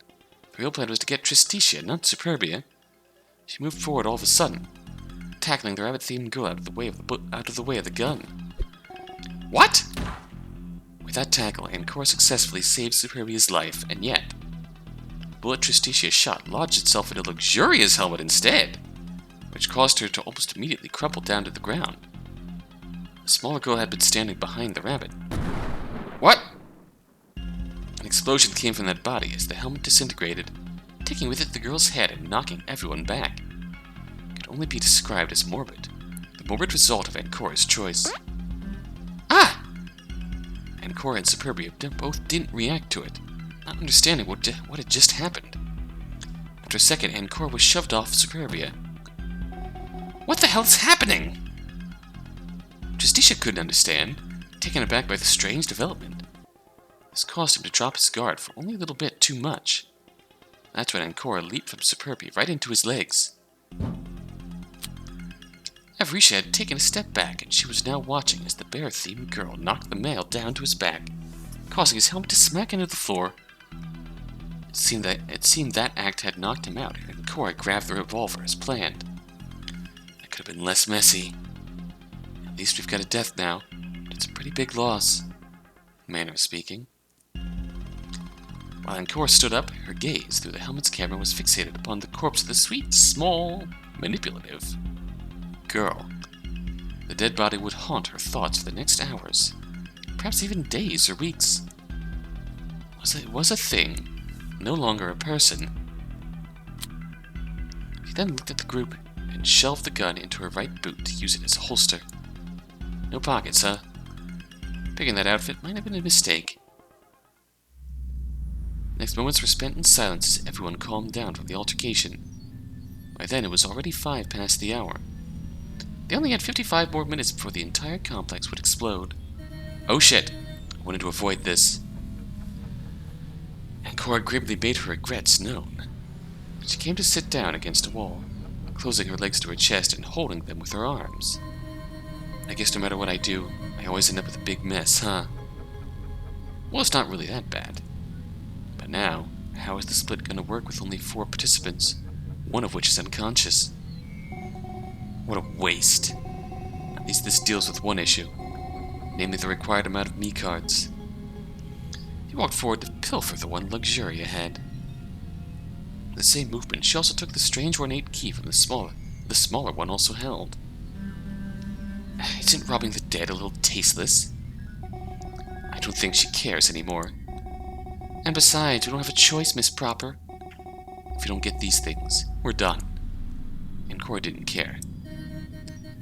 The real plan was to get Tristitia, not Superbia. She moved forward all of a sudden, tackling the rabbit-themed girl out of the way of the gun. What? With that tackle, Cora successfully saved Superbia's life, and yet, the bullet Tristitia shot lodged itself into Luxuria's helmet instead, which caused her to almost immediately crumple down to the ground. The smaller girl had been standing behind the rabbit. What? An explosion came from that body as the helmet disintegrated, taking with it the girl's head and knocking everyone back. It could only be described as morbid, the morbid result of Cora's choice. Ah! Cora and Superbia both didn't react to it, not understanding what had just happened. After a second, Cora was shoved off Superbia. What the hell is happening? Tristitia couldn't understand, taken aback by the strange development. This caused him to drop his guard for only a little bit too much. That's when Cora leaped from Superbia right into his legs. Avarisha had taken a step back, and she was now watching as the bear-themed girl knocked the male down to his back, causing his helmet to smack into the floor. It seemed that act had knocked him out, and Cora grabbed the revolver as planned. That could have been less messy. At least we've got a death now, but it's a pretty big loss, manner of speaking. While Cora stood up, her gaze through the helmet's camera was fixated upon the corpse of the sweet, small, manipulative girl. The dead body would haunt her thoughts for the next hours, perhaps even days or weeks. It was a thing, no longer a person. She then looked at the group and shoved the gun into her right boot to use it as a holster. No pockets, huh? Picking that outfit might have been a mistake. Next moments were spent in silence as everyone calmed down from the altercation. By then it was already 5 past the hour. They only had 55 more minutes before the entire complex would explode. Oh shit, I wanted to avoid this. Cora grimly made her regrets known. She came to sit down against a wall, closing her legs to her chest and holding them with her arms. I guess no matter what I do, I always end up with a big mess, huh? Well, it's not really that bad. But now, how is the split going to work with only 4 participants, one of which is unconscious? What a waste. At least this deals with one issue, namely the required amount of me cards. He walked forward to pilfer the one Luxuria had. In the same movement, she also took the strange ornate key from the smaller one also held. Isn't robbing the dead a little tasteless? I don't think she cares anymore. And besides, we don't have a choice, Miss Proper. If we don't get these things, we're done. And Cora didn't care.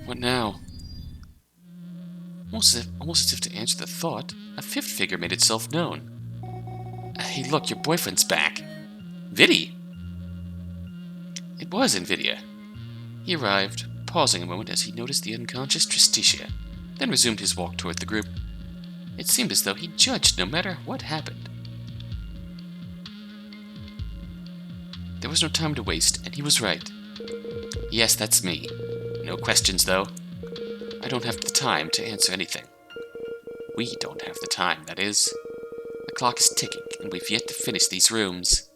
What now? Almost as if to answer the thought, a 5th figure made itself known. Hey look, your boyfriend's back. Viddy! It was Invidia. He arrived, pausing a moment as he noticed the unconscious Tristitia, then resumed his walk toward the group. It seemed as though he judged no matter what happened. There was no time to waste, and he was right. Yes, that's me. No questions, though. I don't have the time to answer anything. We don't have the time, that is. The clock is ticking, and we've yet to finish these rooms.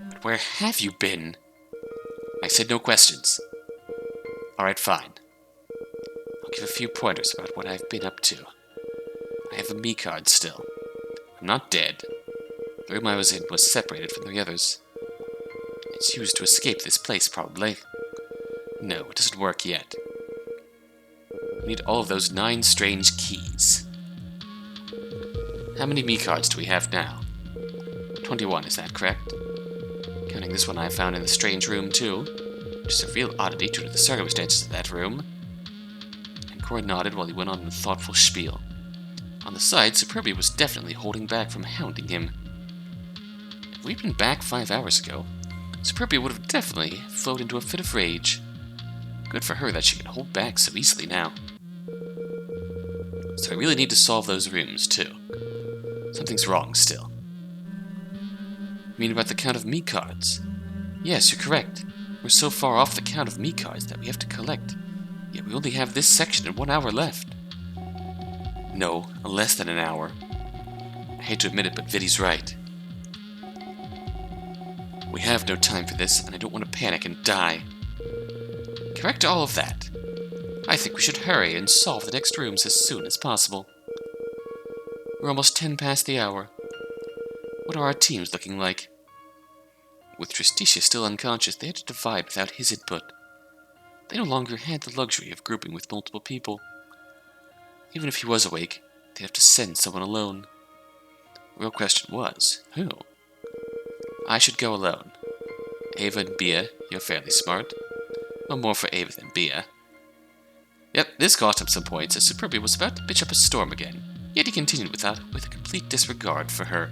But where have you been? I said no questions. Alright, fine. I'll give a few pointers about what I've been up to. I have a me card still. I'm not dead. The room I was in was separated from the others. It's used to escape this place, probably. No, it doesn't work yet. We need all of those 9 strange keys. How many me cards do we have now? 21, is that correct? Counting this one I found in the strange room, too. Which is a real oddity due to the circumstances of that room. And Cora nodded while he went on in a thoughtful spiel. On the side, Superbia was definitely holding back from hounding him. If we'd been back 5 hours ago, Superbia would have definitely flowed into a fit of rage. Good for her that she can hold back so easily now. So I really need to solve those rooms, too. Something's wrong still. You mean about the count of me cards? Yes, you're correct. We're so far off the count of me cards that we have to collect. Yet we only have this section and 1 hour left. No, less than an hour. I hate to admit it, but Viddy's right. We have no time for this, and I don't want to panic and die. Correct all of that. I think we should hurry and solve the next rooms as soon as possible. We're almost 10 past the hour. What are our teams looking like? With Tristitia still unconscious, they had to divide without his input. They no longer had the luxury of grouping with multiple people. Even if he was awake, they'd have to send someone alone. The real question was, who? I should go alone. Ava and Bia, you're fairly smart. Well, more for Ava than Bia. Yep, this cost him some points, as Superbia was about to bitch up a storm again. Yet he continued with a complete disregard for her.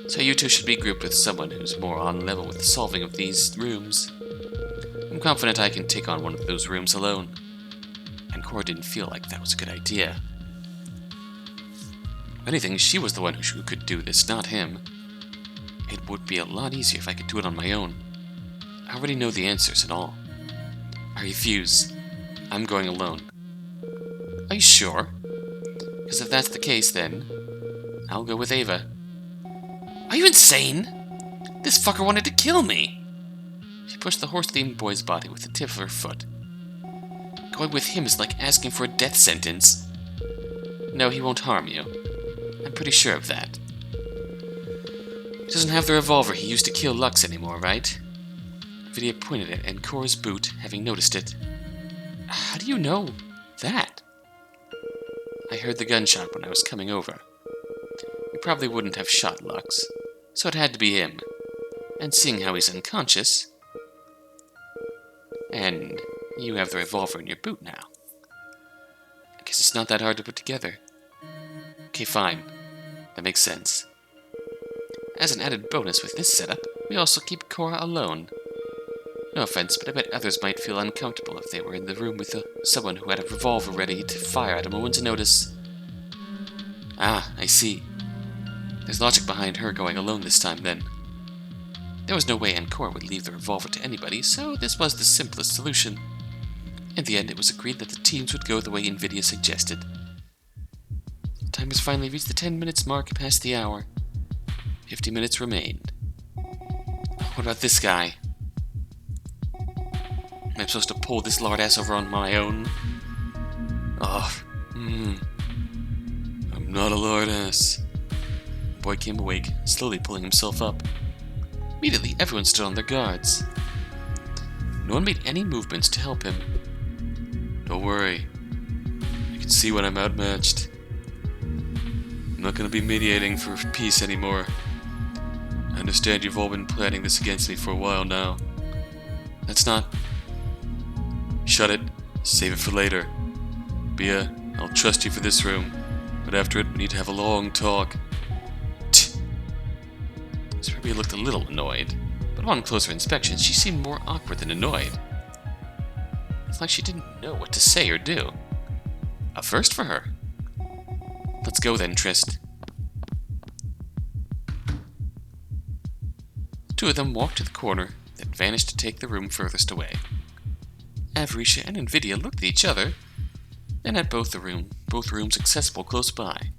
So you two should be grouped with someone who's more on level with the solving of these rooms. I'm confident I can take on one of those rooms alone. And Cora didn't feel like that was a good idea. If anything, she was the one who could do this, not him. It would be a lot easier if I could do it on my own. I already know the answers and all. I refuse. I'm going alone. Are you sure? Because if that's the case, then I'll go with Ava. Are you insane? This fucker wanted to kill me! She pushed the horse-themed boy's body with the tip of her foot. Going with him is like asking for a death sentence. No, he won't harm you. I'm pretty sure of that. He doesn't have the revolver he used to kill Lux anymore, right? Vidya pointed it at Cora's boot, having noticed it. How do you know that? I heard the gunshot when I was coming over. He probably wouldn't have shot Lux, so it had to be him. And seeing how he's unconscious... And you have the revolver in your boot now. I guess it's not that hard to put together. Okay, fine. That makes sense. As an added bonus with this setup, we also keep Cora alone. No offense, but I bet others might feel uncomfortable if they were in the room with someone who had a revolver ready to fire at a moment's notice. Ah, I see. There's logic behind her going alone this time, then. There was no way Cora would leave the revolver to anybody, so this was the simplest solution. In the end, it was agreed that the teams would go the way Nvidia suggested. The time has finally reached the 10 minutes mark past the hour. 50 minutes remained. What about this guy? Am I supposed to pull this lard ass over on my own? I'm not a lard ass. The boy came awake, slowly pulling himself up. Immediately, everyone stood on their guards. No one made any movements to help him. Don't worry. You can see when I'm outmatched. I'm not going to be mediating for peace anymore. I understand you've all been planning this against me for a while now. That's not... Shut it. Save it for later. Bia, I'll trust you for this room, but after it we need to have a long talk. Superbia looked a little annoyed, but upon closer inspection she seemed more awkward than annoyed. It's like she didn't know what to say or do. A first for her. Let's go then, Trist. The two of them walked to the corner, then vanished to take the room furthest away. Avarisha and Invidia looked at each other, and at both rooms accessible close by.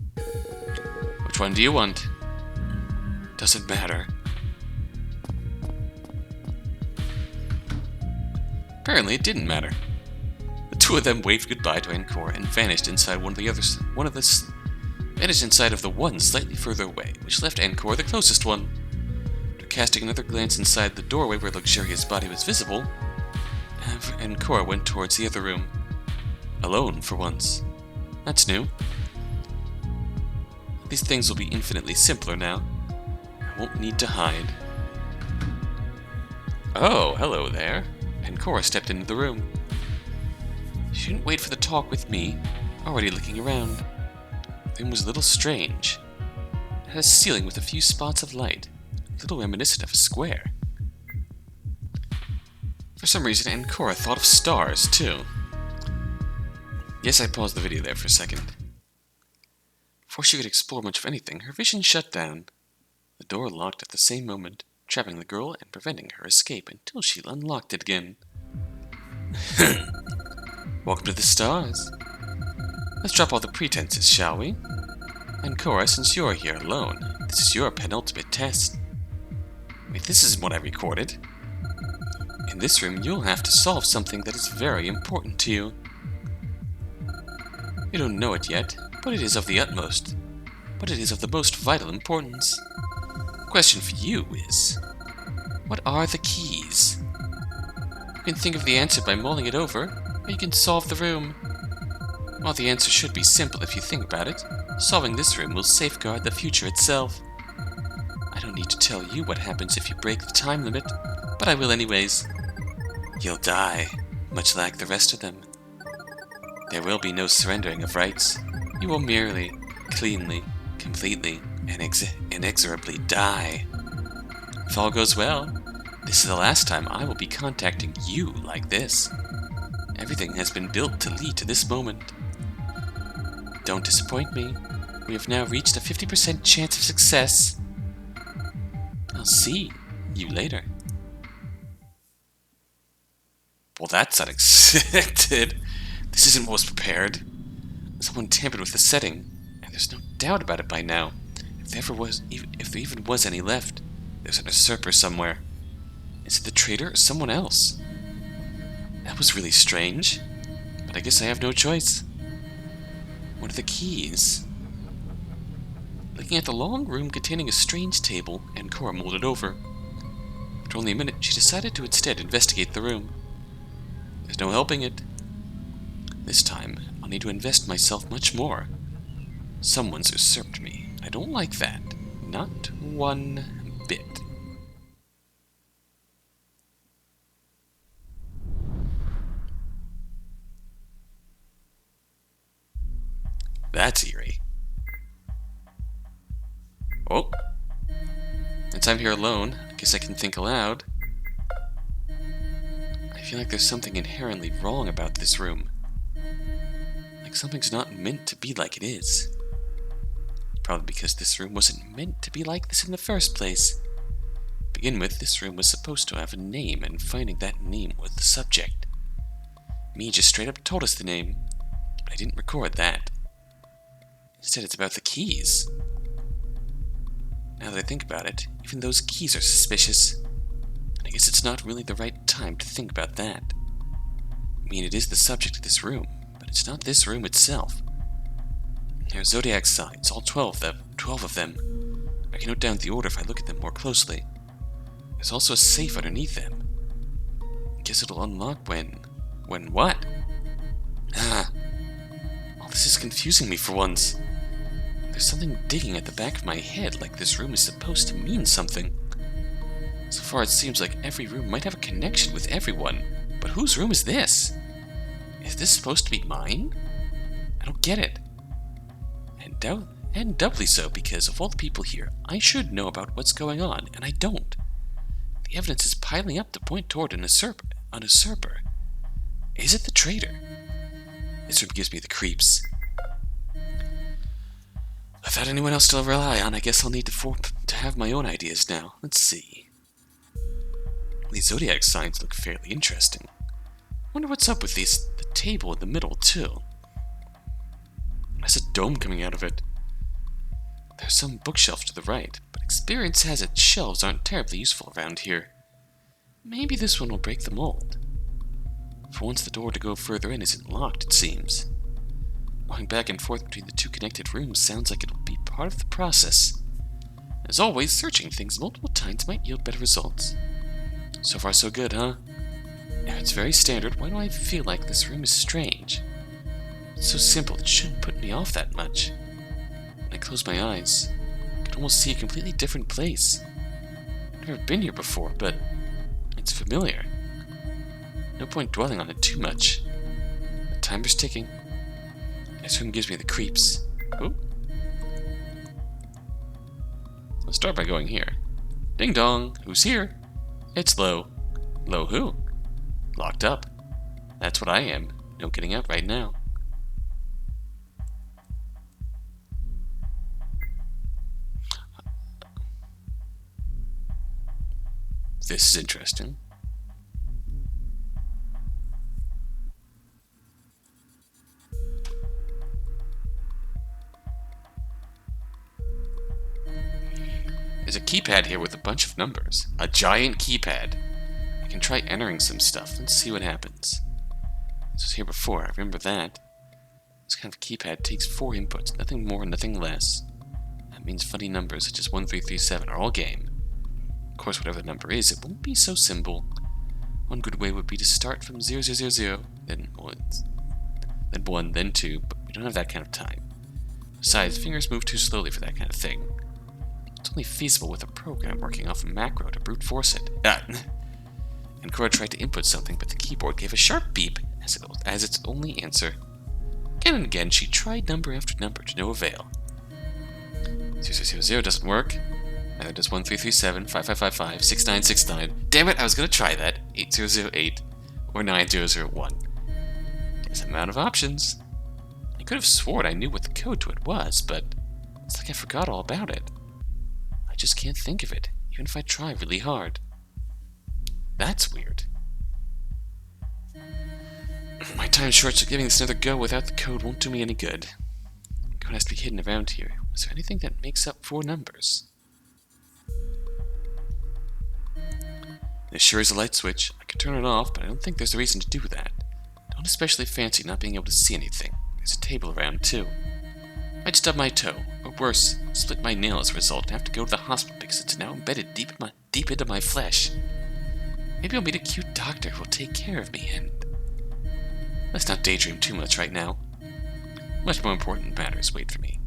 Which one do you want? Doesn't matter. Apparently it didn't matter. The two of them waved goodbye to Cora and vanished inside vanished inside of the one slightly further away, which left Cora the closest one. After casting another glance inside the doorway where Luxuria's body was visible, Cora went towards the other room. Alone, for once. That's new. These things will be infinitely simpler now. I won't need to hide. Oh, hello there. And Cora stepped into the room. She didn't wait for the talk with me, already looking around. The room was a little strange. It had a ceiling with a few spots of light, a little reminiscent of a square. For some reason, Cora thought of stars, too. Yes, I paused the video there for a second. Before she could explore much of anything, her vision shut down. The door locked at the same moment, trapping the girl and preventing her escape until she unlocked it again. Welcome to the stars. Let's drop all the pretenses, shall we? And Cora, since you're here alone, this is your penultimate test. Wait, this isn't what I recorded. In this room, you'll have to solve something that is very important to you. You don't know it yet, but it is of the most vital importance. The question for you is, what are the keys? You can think of the answer by mulling it over, or you can solve the room. While the answer should be simple if you think about it, solving this room will safeguard the future itself. I don't need to tell you what happens if you break the time limit, but I will anyways. You'll die, much like the rest of them. There will be no surrendering of rights. You will merely, cleanly, completely, and inexorably die. If all goes well, this is the last time I will be contacting you like this. Everything has been built to lead to this moment. Don't disappoint me. We have now reached a 50% chance of success. I'll see you later. Well, that's unexpected. This isn't what was prepared. Someone tampered with the setting, and there's no doubt about it by now. If there even was any left, there's an usurper somewhere. Is it the traitor or someone else? That was really strange, but I guess I have no choice. What are the keys? Looking at the long room containing a strange table, Cora mulled it over. After only a minute, she decided to instead investigate the room. There's no helping it. This time, I'll need to invest myself much more. Someone's usurped me. I don't like that. Not one bit. That's eerie. Oh. Since I'm here alone, I guess I can think aloud. I feel like there's something inherently wrong about this room. Like something's not meant to be like it is. Probably because this room wasn't meant to be like this in the first place. To begin with, this room was supposed to have a name, and finding that name was the subject. Me just straight up told us the name, but I didn't record that. Instead, it's about the keys. Now that I think about it, even those keys are suspicious. And I guess it's not really the right time to think about that. I mean, it is the subject of this room, but it's not this room itself. There are Zodiac signs, all 12 of them. I can note down the order if I look at them more closely. There's also a safe underneath them. I guess it'll unlock when what? All this is confusing me for once. There's something digging at the back of my head, like this room is supposed to mean something. So far it seems like every room might have a connection with everyone, but whose room is this? Is this supposed to be mine? I don't get it. And doubly so because of all the people here, I should know about what's going on, and I don't. The evidence is piling up to point toward an usurper. Is it the traitor? This room gives me the creeps. Without anyone else to rely on, I guess I'll need to have my own ideas now. Let's see. These Zodiac signs look fairly interesting. Wonder what's up with the table in the middle, too. There's a dome coming out of it. There's some bookshelf to the right, but experience has it shelves aren't terribly useful around here. Maybe this one will break the mold. For once, the door to go further in isn't locked, it seems. Walking back and forth between the two connected rooms sounds like it'll be part of the process. As always, searching things multiple times might yield better results. So far so good, huh? If it's very standard, why do I feel like this room is strange? It's so simple, it shouldn't put me off that much. When I close my eyes, I can almost see a completely different place. I've never been here before, but it's familiar. No point dwelling on it too much. The timer's ticking. This room gives me the creeps. Oh. Let's start by going here. Ding dong, who's here? It's Lo. Lo who? Locked up. That's what I am. No getting out right now. This is interesting. There's a keypad here with a bunch of numbers. A giant keypad. I can try entering some stuff. Let's see what happens. This was here before, I remember that. This kind of keypad takes 4 inputs, nothing more, nothing less. That means funny numbers such as 1337 are all game. Of course, whatever the number is, it won't be so simple. One good way would be to start from 0000, then 1, then 2, but we don't have that kind of time. Besides, fingers move too slowly for that kind of thing. It's only feasible with a program working off a macro to brute force it. And Cora tried to input something, but the keyboard gave a sharp beep as its only answer. Again and again, she tried number after number to no avail. 0000 doesn't work. Neither does 1337, 5555, 6969. Damn it, I was gonna try that. 8008 or 9001. Guess I'm out of options. I could have sworn I knew what the code to it was, but it's like I forgot all about it. I just can't think of it, even if I try really hard. That's weird. My time's short, so giving this another go without the code won't do me any good. The code has to be hidden around here. Is there anything that makes up 4 numbers? There sure is a light switch. I could turn it off, but I don't think there's a reason to do that. Don't especially fancy not being able to see anything. There's a table around, too. I'd stub my toe, or worse, split my nail as a result and have to go to the hospital because it's now embedded deep into my flesh. Maybe I'll meet a cute doctor who will take care of me, and let's not daydream too much right now. Much more important matters wait for me.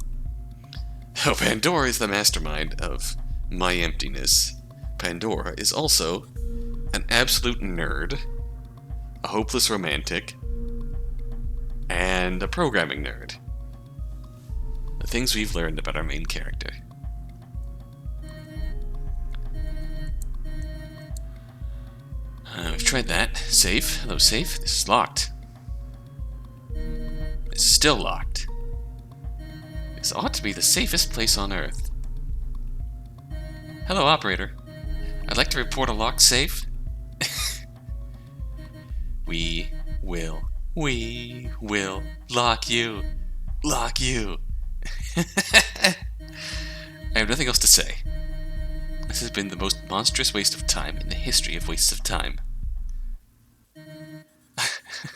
Oh, Pandora is the mastermind of my emptiness. Pandora is also an absolute nerd, a hopeless romantic, and a programming nerd. The things we've learned about our main character. We've tried that. Safe. Hello, safe. This is locked. This is still locked. This ought to be the safest place on Earth. Hello, operator. I'd like to report a locked safe. We will lock you. Lock you. I have nothing else to say. This has been the most monstrous waste of time in the history of wastes of time.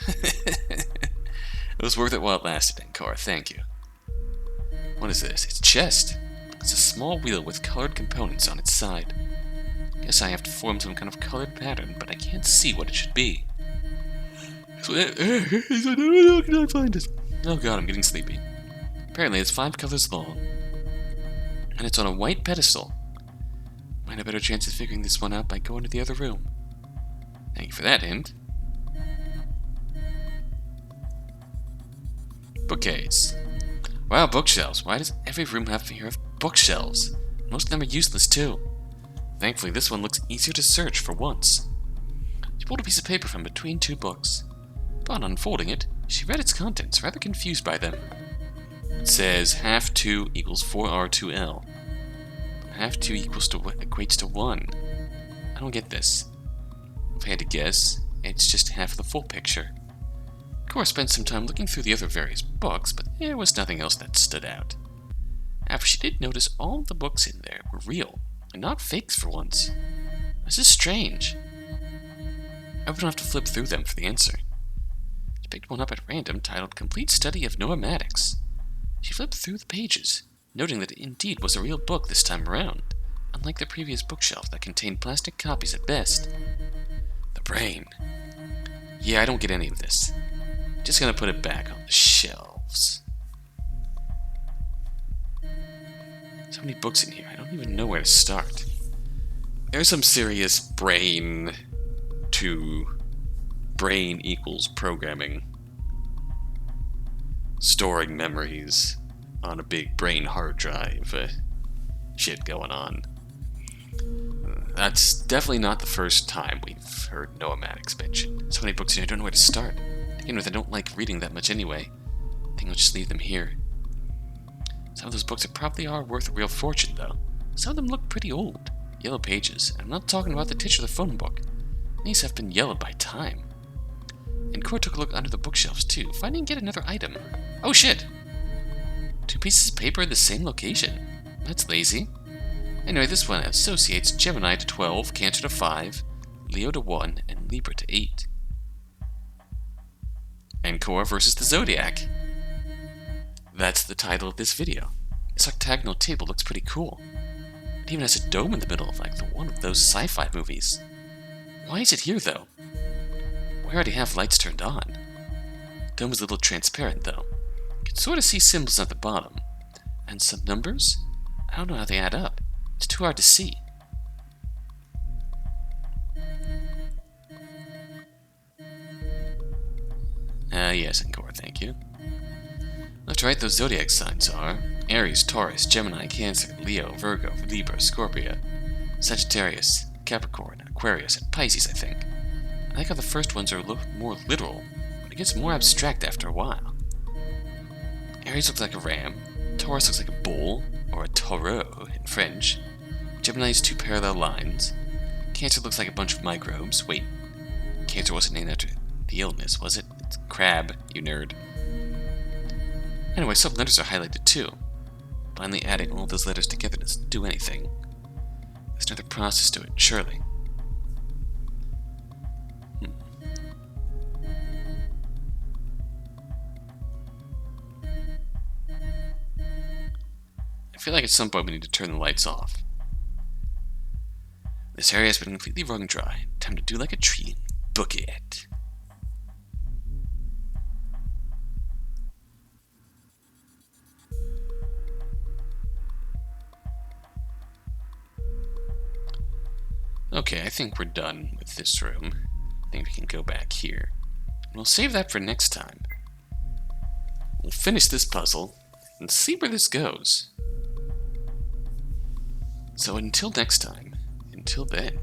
It was worth it while it lasted, Cora. Thank you. What is this? It's a chest. It's a small wheel with colored components on its side. Guess I have to form some kind of colored pattern, but I can't see what it should be. How can I find it? Oh god, I'm getting sleepy. Apparently it's 5 colors long. And it's on a white pedestal. Might have a better chance of figuring this one out by going to the other room. Thank you for that hint. Bookcase. Wow, bookshelves. Why does every room have fear of bookshelves? Most of them are useless too. Thankfully, this one looks easier to search for once. She pulled a piece of paper from between 2 books. Upon unfolding it, she read its contents, rather confused by them. It says half 2 equals 4R2L. Half 2 equates to 1. I don't get this. If I had to guess, it's just half of the full picture. Cora spent some time looking through the other various books, but there was nothing else that stood out. However, she did notice all the books in there were real, and not fakes for once. This is strange. I would have to flip through them for the answer. She picked one up at random titled Complete Study of Noematics. She flipped through the pages, noting that it indeed was a real book this time around, unlike the previous bookshelf that contained plastic copies at best. The brain. Yeah, I don't get any of this. Just gonna put it back on the shelves. So many books in here, I don't even know where to start. There's some serious brain to brain equals programming. Storing memories on a big brain hard drive. Shit going on. That's definitely not the first time we've heard Noematics mentioned. So many books here, I don't know where to start. Again, with I don't like reading that much anyway. I think I'll just leave them here. Some of those books probably are worth a real fortune, though. Some of them look pretty old. Yellow pages, and I'm not talking about the titular phone book. These have been yellowed by time. And Cora took a look under the bookshelves, too, finding yet another item. Oh shit! 2 pieces of paper in the same location. That's lazy. Anyway, this one associates Gemini to 12, Cancer to 5, Leo to 1, and Libra to 8. And Cora versus the Zodiac. That's the title of this video. This octagonal table looks pretty cool. It even has a dome in the middle, like the one of those sci-fi movies. Why is it here, though? We already have lights turned on. The dome is a little transparent, though. You can sort of see symbols at the bottom. And some numbers? I don't know how they add up. It's too hard to see. Yes, Cora, thank you. Left to right, those zodiac signs are Aries, Taurus, Gemini, Cancer, Leo, Virgo, Libra, Scorpio, Sagittarius, Capricorn, Aquarius, and Pisces, I think. I like how the first ones are a little more literal, but it gets more abstract after a while. Aries looks like a ram, Taurus looks like a bull, or a taureau in French. Gemini has 2 parallel lines. Cancer looks like a bunch of microbes. Wait, Cancer wasn't named after the illness, was it? It's crab, you nerd. Anyway, some letters are highlighted too. Finally adding all those letters together doesn't do anything. There's another process to it, surely. I feel like at some point we need to turn the lights off. This area has been completely wrung dry. Time to do like a tree and book it. Okay, I think we're done with this room. I think we can go back here. We'll save that for next time. We'll finish this puzzle and see where this goes. So until next time, until then...